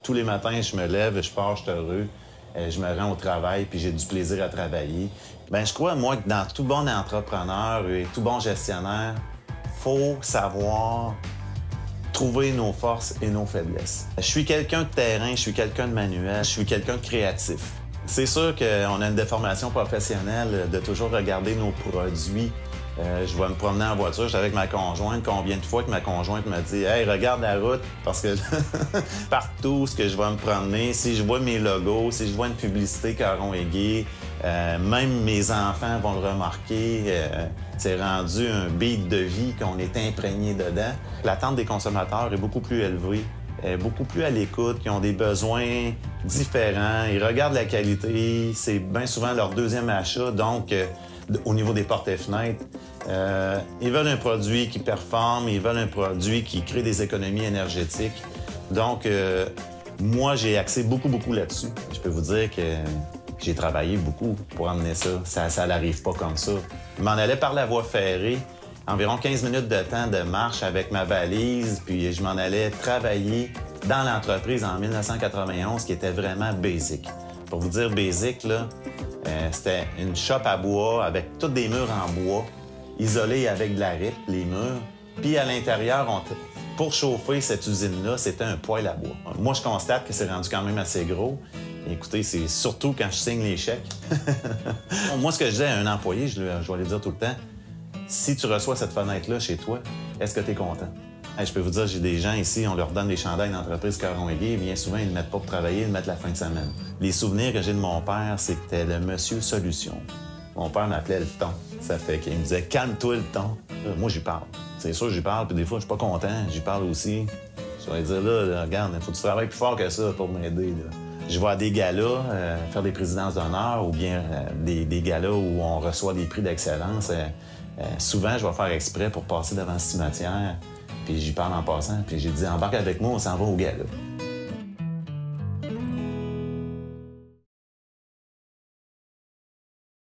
Tous les matins, je me lève, je pars, je suis heureux. Je me rends au travail, puis j'ai du plaisir à travailler. Bien, je crois, moi, que dans tout bon entrepreneur et tout bon gestionnaire, faut savoir trouver nos forces et nos faiblesses. Je suis quelqu'un de terrain, je suis quelqu'un de manuel, je suis quelqu'un de créatif. C'est sûr qu'on a une déformation professionnelle de toujours regarder nos produits. Je vais me promener en voiture, j'étais avec ma conjointe. Combien de fois que ma conjointe me dit « Hey, regarde la route! » Parce que partout ce que je vais me promener, si je vois mes logos, si je vois une publicité Caron Aiguille, même mes enfants vont le remarquer. C'est rendu un beat de vie qu'on est imprégné dedans. L'attente des consommateurs est beaucoup plus élevée, beaucoup plus à l'écoute, qui ont des besoins différents. Ils regardent la qualité, c'est bien souvent leur deuxième achat, donc au niveau des portes et fenêtres, ils veulent un produit qui performe, ils veulent un produit qui crée des économies énergétiques. Donc, moi, j'ai axé beaucoup là-dessus. Je peux vous dire que j'ai travaillé beaucoup pour emmener ça. Ça n'arrive pas comme ça. Je m'en allais par la voie ferrée, environ 15 minutes de temps de marche avec ma valise, puis je m'en allais travailler dans l'entreprise en 1991, qui était vraiment basic. Pour vous dire basic, là, c'était une shop à bois avec tous des murs en bois, isolés avec de la ripe, les murs. Puis à l'intérieur, pour chauffer cette usine-là, c'était un poêle à bois. Moi, je constate que c'est rendu quand même assez gros. Écoutez, c'est surtout quand je signe les chèques. Moi, ce que je dis à un employé, je vais lui dire tout le temps, si tu reçois cette fenêtre-là chez toi, est-ce que tu es content? Hey, je peux vous dire, j'ai des gens ici, on leur donne des chandails d'entreprise Caron Aiguille, bien souvent, ils ne le mettent pas pour travailler, ils le mettent la fin de semaine. Les souvenirs que j'ai de mon père, c'était le monsieur Solution. Mon père m'appelait le ton. Ça fait qu'il me disait « Calme-toi le ton ». Moi, j'y parle. C'est sûr, j'y parle, puis des fois, je suis pas content, j'y parle aussi. Je vais dire là, regarde, il faut que tu travailles plus fort que ça pour m'aider. Je vais à des galas, faire des présidences d'honneur ou bien des galas où on reçoit des prix d'excellence. Souvent, je vais faire exprès pour passer devant le cimetière. Puis j'y parle en passant, puis j'ai dit « Embarque avec moi, on s'en va au gala ».